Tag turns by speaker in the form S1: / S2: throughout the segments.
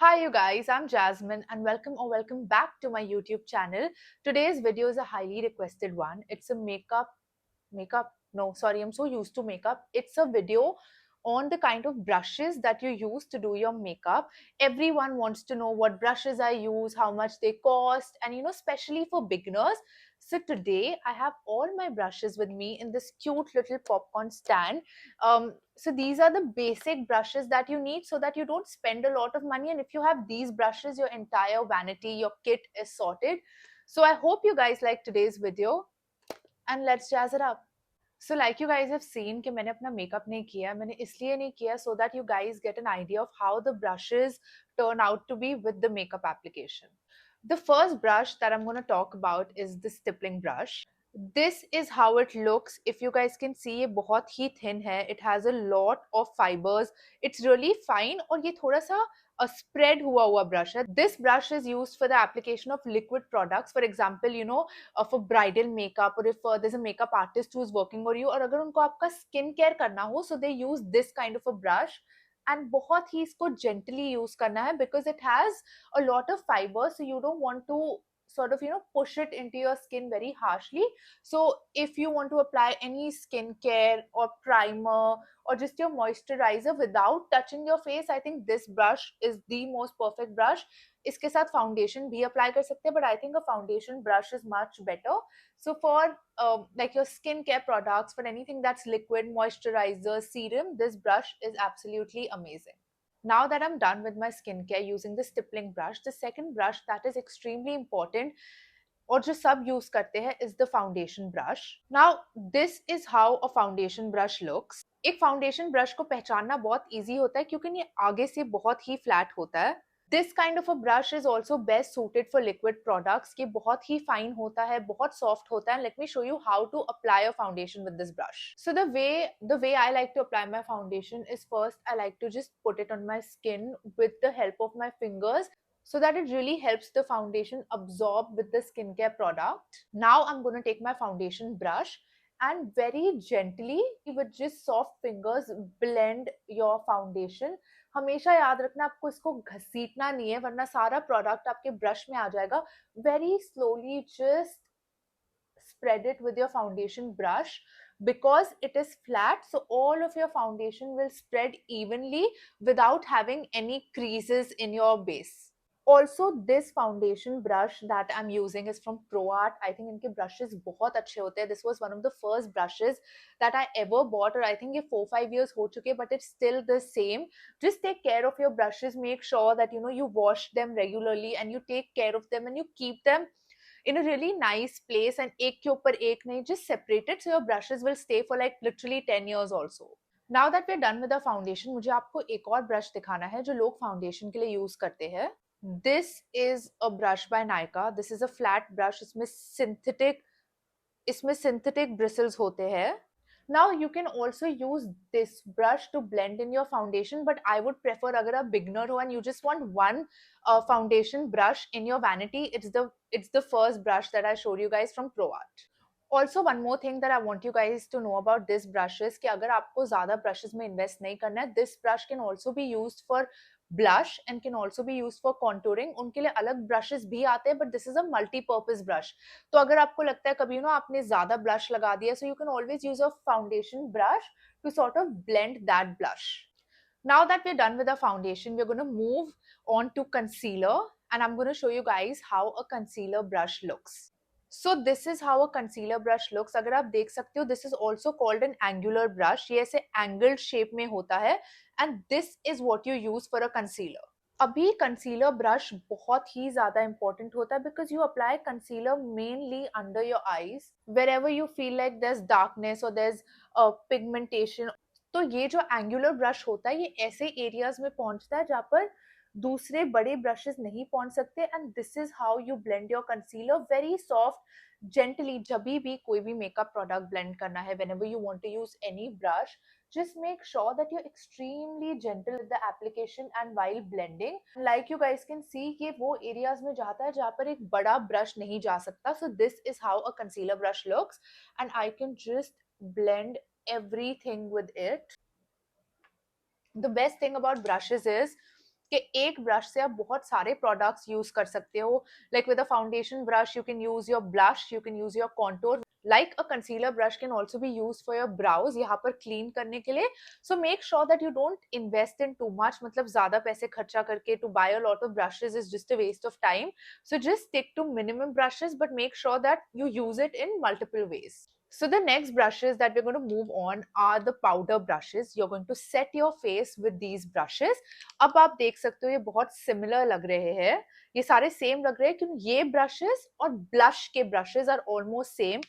S1: Hi you guys, I'm Jasmine and welcome back to my YouTube channel. Today's video is a highly requested one. It's a I'm so used to makeup. It's a video on the kind of brushes that you use to do your makeup. Everyone wants to know what brushes I use, how much they cost, and especially for beginners. So today I have all my brushes with me in this cute little popcorn stand. So these are the basic brushes that you need so that you don't spend a lot of money. And if you have these brushes, your entire vanity, your kit is sorted. So I hope you guys like today's video and let's jazz it up. So like you guys have seen कि मैंने अपना makeup नहीं किया मैंने इसलिए नहीं किया so that you guys get an idea of how the brushes turn out to be with the makeup application. The first brush that I'm going to talk about is the stippling brush. This is how it looks. If you guys can see, ये बहुत ही thin है. It has a lot of fibers. It's really fine और ये थोड़ा सा spread हुआ brush है. This brush is used for the application of liquid products. For example, for bridal makeup or if there's a makeup artist who is working on you और अगर उनको आपका skin care करना हो, so they use this kind of a brush and बहुत ही इसको gently use करना है because it has a lot of fiber, so you don't want to sort of push it into your skin very harshly. So if you want to apply any skincare or primer or just your moisturizer without touching your face, I think this brush is the most perfect brush. इसके साथ foundation भी apply कर सकते हैं, but I think a foundation brush is much better. So for like your skincare products, for anything that's liquid, moisturizer, serum, this brush is absolutely amazing. Now that I'm done with my skincare using the stippling brush, the second brush that is extremely important और जो सब use करते हैं is the foundation brush. Now this is how a foundation brush looks. एक foundation brush को पहचानना बहुत easy होता है क्योंकि ये आगे से बहुत ही फ्लैट होता है. This kind of a brush is also best suited for liquid products. ये बहुत ही fine होता है, बहुत soft होता है. And let me show you how to apply a foundation with this brush. So the way I like to apply my foundation is first I like to just put it on my skin with the help of my fingers so that it really helps the foundation absorb with the skincare product. Now I'm going to take my foundation brush and very gently with just soft fingers blend your foundation. हमेशा याद रखना आपको इसको घसीटना नहीं है वरना सारा product आपके ब्रश में आ जाएगा. Very slowly just spread it with your foundation brush because it is flat, so all of your foundation will spread evenly without having any creases in your base. Also, this foundation brush that I'm using is from Proarte. I think इनके brushes बहुत अच्छे होते हैं. This was one of the first brushes that I ever bought, और I think ये 4-5 years हो चुके, but it's still the same. Just take care of your brushes. Make sure that you wash them regularly and you take care of them and you keep them in a really nice place and एक के ऊपर एक नहीं, just separate it so your brushes will stay for like literally 10 years also. Now that we're done with the foundation, मुझे आपको एक और brush दिखाना है जो लोग फाउंडेशन के लिए यूज करते हैं. This is a brush by Nykaa. This is a flat brush. इसमें synthetic bristles होते हैं. Now you can also use this brush to blend in your foundation, but I would prefer अगर आप beginner हो and you just want one foundation brush in your vanity, it's the first brush that I showed you guys from Proarte. Also one more thing that I want you guys to know about this brush is कि अगर आपको ज़्यादा brushes में invest नहीं करना है, this brush can also be used for blush and can also be used for contouring. उनके लिए अलग brushes भी आते हैं, but this is a multi-purpose brush. तो अगर आपको लगता है कभी आपने ज़्यादा blush लगा दिया, so you can always use a foundation brush to sort of blend that blush. Now that we're done with the foundation, we're going to move on to concealer, and I'm going to show you guys how a concealer brush looks. So this is how a concealer brush looks. अगर आप देख सकते हो, this is also called an angular brush. ये ऐसे angled shape में होता है, and this is what you use for a concealer. अभी concealer brush बहुत ही ज़्यादा important होता है because you apply concealer mainly under your eyes, wherever you feel like there's darkness or there's pigmentation. तो ये जो angular brush होता है, ये ऐसे areas में पहुंचता है जहाँ पर दूसरे बड़े brushes नहीं पहुंच सकते, and this is how you blend your concealer very soft, gently. जब भी कोई भी makeup product blend करना है, whenever you want to use any brush, just make sure that you're extremely gentle with the application and while blending. Like you guys can see, ये वो areas में जाता है जहाँ पर एक बड़ा brush नहीं जा सकता. So this is how a concealer brush looks, and I can just blend everything with it. The best thing about brushes is कि एक ब्रश से आप बहुत सारे प्रोडक्ट्स यूज कर सकते हो. Like with a foundation brush you can use your blush, you can use your contour. Like a concealer brush can also be used for your brows, यहाँ पर clean करने के लिए. So make sure that you don't invest in too much. मतलब ज़्यादा पैसे खर्चा करके to buy a lot of brushes is just a waste of time. So just stick to minimum brushes, but make sure that you use it in multiple ways. So the next brushes that we're going to move on are the powder brushes. You're going to set your face with these brushes. अब आप देख सकते हो ये बहुत similar लग रहे हैं. ये सारे सेम लग रहे हैं क्योंकि ये ब्रशेस और ब्लश के brushes are almost same.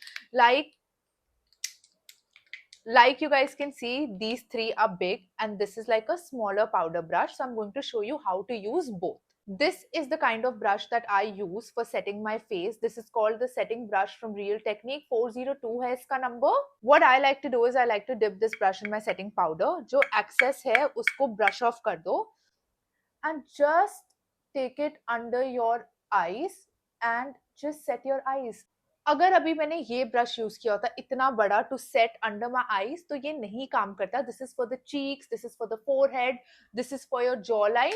S1: Like you guys can see, these three are big and this is like a smaller powder brush. So I'm going to show you how to use both. This is the kind of brush that I use for setting my face. This is called the setting brush from Real Technique. 402 है इसका number. What I like to do is I like to dip this brush in my setting powder. जो excess है उसको brush off कर दो and just take it under your eyes and just set your eyes. अगर अभी मैंने ये brush use किया होता इतना बड़ा to set under my eyes तो ये नहीं काम करता. This is for the cheeks, this is for the forehead, this is for your jawline.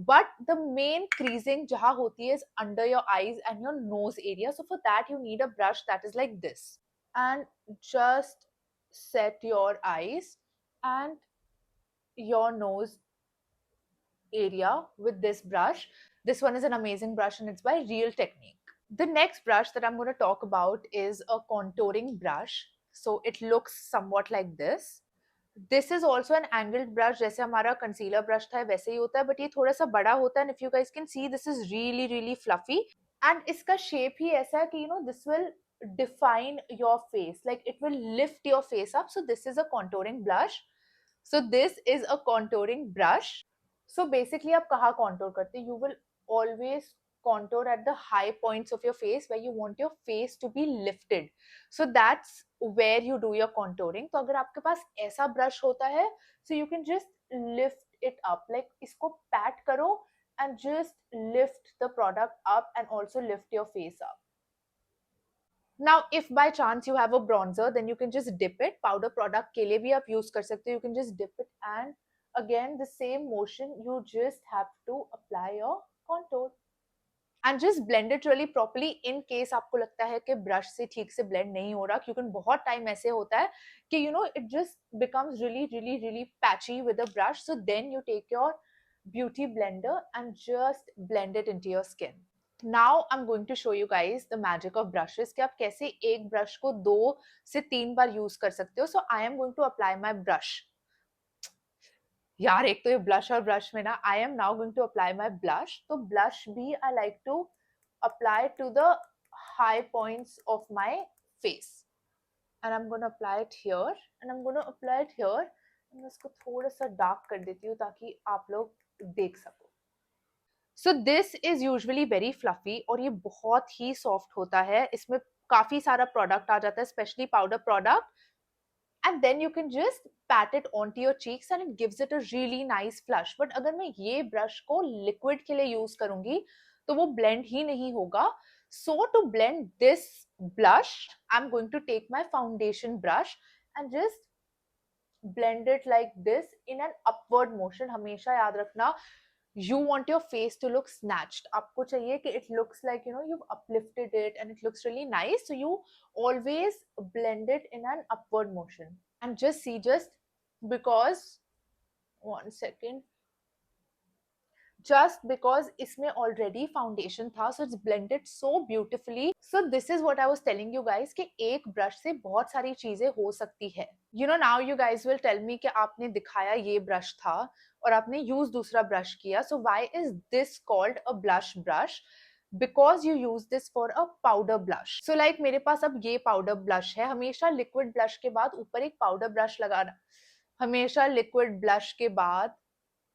S1: But the main creasing जहां होती है under your eyes and your nose area. So for that you need a brush that is like this and just set your eyes and your nose area with this brush. This one is an amazing brush and it's by Real Technique. The next brush that I'm going to talk about is a contouring brush. So it looks somewhat like this. This is also an angled brush. जैसे हमारा concealer brush था वैसे ही होता है, but ये थोड़ा सा बड़ा होता है. And if you guys can see, this is really really fluffy. And इसका shape ही ऐसा है कि this will define your face. Like it will lift your face up. So this is a contouring blush. So this is a contouring brush. So basically आप कहाँ contour करते? You will always contour at the high points of your face where you want your face to be lifted. So that's where you do your contouring. तो अगर आपके पास ऐसा brush होता है, so you can just lift it up. Like इसको pat करो and just lift the product up and also lift your face up. Now, if by chance you have a bronzer, then you can just dip it. Powder product के लिए भी आप use कर सकते हो. You can just dip it and again the same motion. You just have to apply your contour. And just blend it really properly in case आपको लगता है कि brush से ठीक से blend नहीं हो रहा, क्योंकि बहुत time ऐसे होता है कि it just becomes really patchy with the brush. So then you take your beauty blender and just blend it into your skin. Now I'm going to show you guys the magic of brushes कि आप कैसे एक brush को 2 से 3 बार use कर सकते हो. So I am going to apply my brush. यार एक तो ये blush और brush में ना, I am now going to apply my blush. तो blush भी I like to apply to the high points of my face. And I'm going to apply it here and I'm going to apply it here. मैं इसको थोड़ा सा dark कर देती हूँ ताकि आप लोग देख सको. So this is usually very fluffy और ये बहुत ही soft होता है. इसमें काफी सारा product आ जाता है, especially powder product. And then you can just pat it onto your cheeks and it gives it a really nice flush. But अगर मैं ये brush को liquid के लिए use करूँगी तो वो blend ही नहीं होगा. So to blend this blush, I'm going to take my foundation brush and just blend it like this in an upward motion. हमेशा याद रखना, you want your face to look snatched. आपको चाहिए कि it looks like you've uplifted it and it looks really nice. So you always blend it in an upward motion. And just see, just because, one second, just because इसमें already foundation था, so it's blended so beautifully. So this is what I was telling you guys कि एक brush से बहुत सारी चीजें हो सकती है. Now you guys will tell me कि आपने दिखाया ये brush था और आपने use दूसरा brush किया. So why is this called a blush brush? Because you use this for a powder blush. So like मेरे पास अब ये powder blush है. हमेशा liquid blush के बाद ऊपर एक powder brush लगाना. हमेशा liquid blush के बाद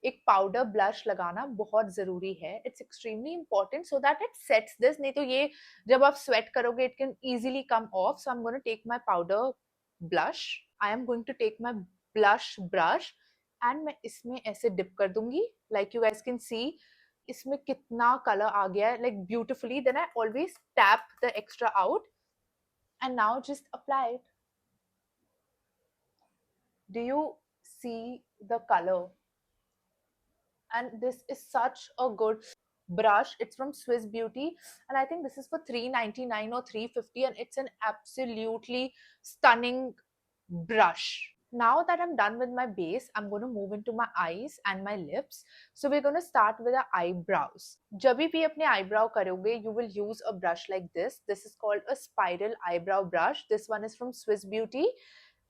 S1: एक पाउडर ब्लश लगाना बहुत जरूरी है. It's extremely important so that it sets this. नहीं तो ये जब आप स्वेट करोगे it can easily come off. So I am going to take my powder blush. I am going to take my blush brush and मैं इसमें ऐसे dip कर दूंगी. Like you guys can see इसमें कितना कलर आ गया है, like beautifully. Then I always tap the extra out and now just apply it. Do you see the color? and this is such a good brush. It's from Swissbeauty, and I think this is for 399 or 350, and it's an absolutely stunning brush. Now that I'm done with my base, I'm going to move into my eyes and my lips. So we're going to start with the eyebrows. जब भी अपने eyebrow करोगे, you will use a brush like this. This is called a spiral eyebrow brush. This one is from Swissbeauty,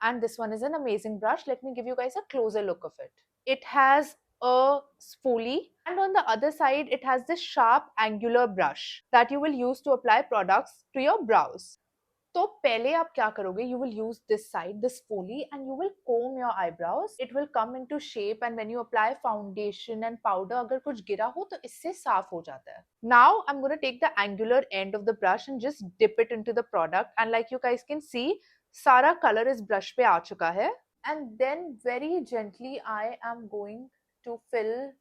S1: and this one is an amazing brush. Let me give you guys a closer look of it. It has a spoolie, and on the other side it has this sharp angular brush that you will use to apply products to your brows. तो पहले आप क्या करोगे, you will use this side, this foley, and you will comb your eyebrows. It will come into shape, and when you apply foundation and powder, अगर कुछ गिरा हो तो इससे साफ हो जाता है. Now I'm going to take the angular end of the brush and just dip it into the product, and like you guys can see, सारा color इस brush पे आ चुका है. And then very gently I am going to fill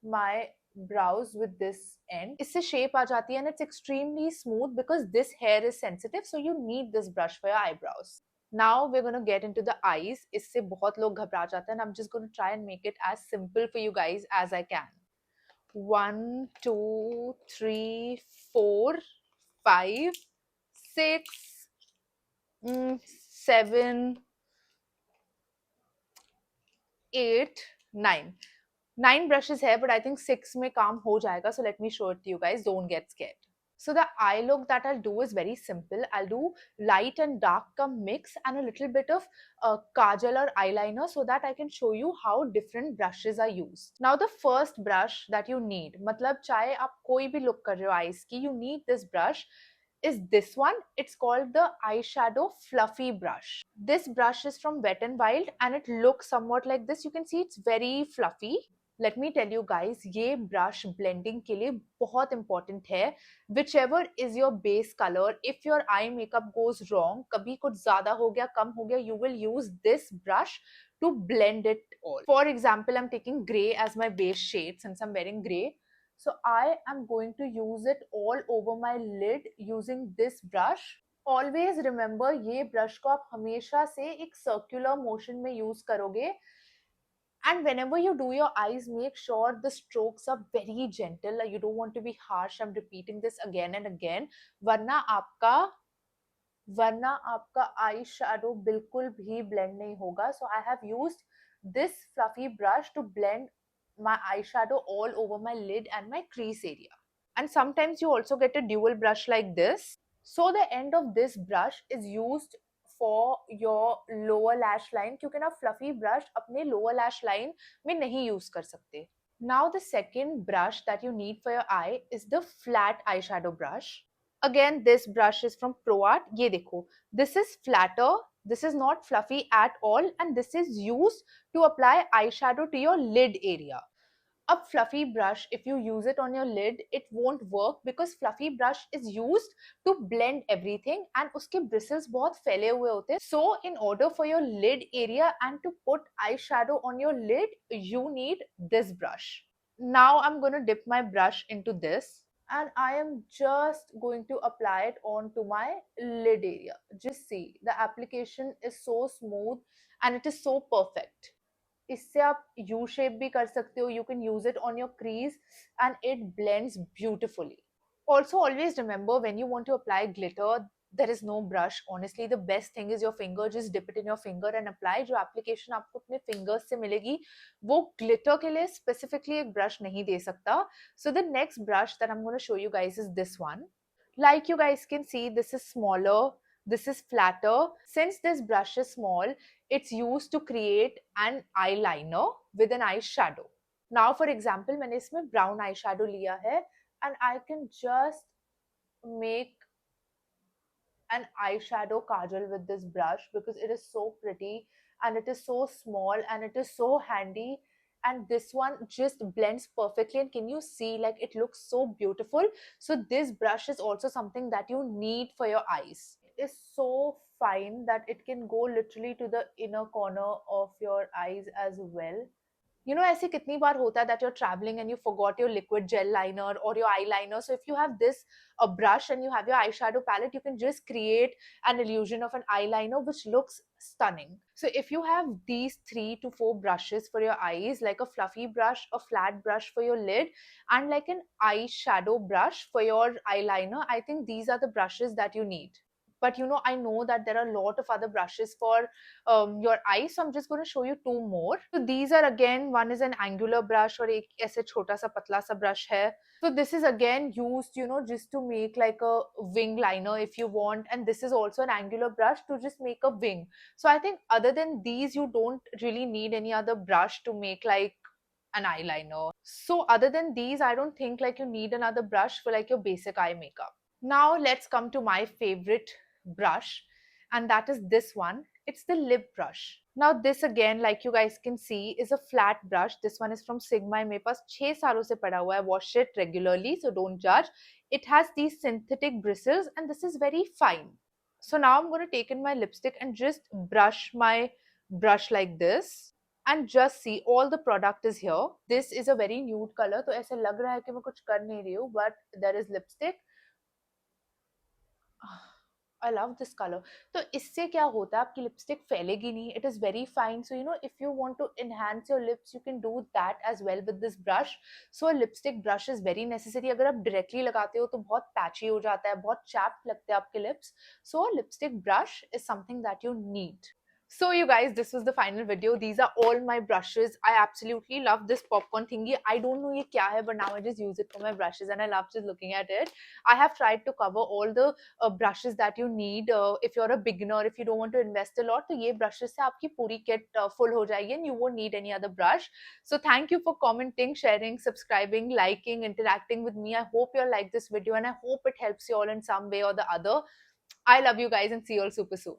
S1: my brows with this end. इससे shape आ जाती है, and it's extremely smooth because this hair is sensitive, so you need this brush for your eyebrows. Now we're going to get into the eyes. इससे बहुत लोग घबरा जाते हैं, and I'm just going to try and make it as simple for you guys as I can. 1, 2, 3, 4, 5, 6, 7, 8, 9. 9 brushes है, but I think 6 में काम हो जाएगा. So let me show it to you guys. Don't get scared. So the eye look that I'll do is very simple. I'll do light and dark come mix and a little bit of kajal or eyeliner so that I can show you how different brushes are used. Now the first brush that you need, मतलब चाहे आप कोई भी look कर रहे हो eyes की, you need this brush, is this one. It's called the eyeshadow fluffy brush. This brush is from Wet n Wild and it looks somewhat like this. You can see it's very fluffy. Let me tell you guys, ये brush blending के लिए बहुत important है. Whichever is your base color, if your eye makeup goes wrong, कभी कुछ ज़्यादा हो गया, कम हो गया, you will use this brush to blend it all. For example, I'm taking grey as my base shade since I'm wearing grey. So I am going to use it all over my lid using this brush. Always remember, ये brush को आप हमेशा से एक circular motion में use करोगे. And whenever you do your eyes, make sure the strokes are very gentle. You don't want to be harsh. I'm repeating this again and again. वरना आपका आई shadow बिल्कुल भी blend नहीं होगा. So I have used this fluffy brush to blend my eyeshadow all over my lid and my crease area. And sometimes you also get a dual brush like this. So the end of this brush is used for your lower lash line, क्योंकि ना fluffy brush अपने lower lash line में नहीं use कर सकते. Now the second brush that you need for your eye is the flat eyeshadow brush. Again, this brush is from Proarte. ये देखो, this is flatter, this is not fluffy at all, and this is used to apply eyeshadow to your lid area. A fluffy brush, if you use it on your lid, it won't work because fluffy brush is used to blend everything and उसके bristles बहुत फैले हुए होते हैं. So in order for your lid area and to put eyeshadow on your lid, you need this brush. Now I'm going to dip my brush into this and I am just going to apply it onto my lid area. Just see, the application is so smooth and it is so perfect. इससे आप U shape भी कर सकते हो. You can use it on your crease and it blends beautifully. Also, always remember, when you want to apply glitter, there is no brush. Honestly, the best thing is your finger. Just dip it in your finger and apply. जो application आपको अपने fingers से मिलेगी, वो glitter के लिए specifically एक brush नहीं दे सकता. So the next brush that I'm going to show you guys is this one. Like you guys can see, this is smaller, this is flatter. Since this brush is small, it's used to create an eyeliner with an eyeshadow. Now for example, मैंने इसमें brown eyeshadow लिया है and I can just make an eyeshadow kajal with this brush because it is so pretty and it is so small and it is so handy, and this one just blends perfectly. And can you see, like, it looks so beautiful. So this brush is also something that you need for your eyes. It is so fine that it can go literally to the inner corner of your eyes as well. ऐसे कितनी बार होता है that you're traveling and you forgot your liquid gel liner or your eyeliner. So if you have this a brush and you have your eyeshadow palette, you can just create an illusion of an eyeliner which looks stunning. So if you have these 3 to 4 brushes for your eyes, like a fluffy brush, a flat brush for your lid, and like an eyeshadow brush for your eyeliner, I think these are the brushes that you need. But I know that there are a lot of other brushes for your eyes, so I'm just going to show you 2 more. So these are, again, one is an angular brush और एक ऐसे छोटा सा पतला सा brush है. So this is again used just to make like a wing liner if you want, and this is also an angular brush to just make a wing. So I think other than these you don't really need any other brush to make like an eyeliner. So other than these, I don't think like you need another brush for like your basic eye makeup. Now let's come to my favorite brush, and that is this one. It's the lip brush. Now this again, like you guys can see, is a flat brush. This one is from Sigma. मेरे पास 6 सालों से पड़ा हुआ है. Wash it regularly, so don't judge. It has these synthetic bristles and this is very fine. So now I'm going to take in my lipstick and just brush my brush like this. And just see, all the product is here. This is a very nude color, तो ऐसे लग रहा है कि मैं कुछ कर नहीं रही हूँ, but there is lipstick. I love this color. तो इससे क्या होता है, आपकी लिपस्टिक फैलेगी नहीं. It is very fine. So if you want to enhance your lips, you can do that as well with this brush. So a lipstick brush is very necessary. अगर आप directly लगाते हो तो बहुत patchy हो जाता है, बहुत chapped लगते हैं आपके lips. So a lipstick brush is something that you need. So you guys, this was the final video. These are all my brushes. I absolutely love this popcorn thingy. I don't know ye kya hai, but now I just use it for my brushes and I love just looking at it. I have tried to cover all the brushes that you need. If you're a beginner, if you don't want to invest a lot, तो ये brushes से आपकी पूरी kit full हो जाएगी and you won't need any other brush. So thank you for commenting, sharing, subscribing, liking, interacting with me. I hope you all like this video and I hope it helps you all in some way or the other. I love you guys and see you all super soon.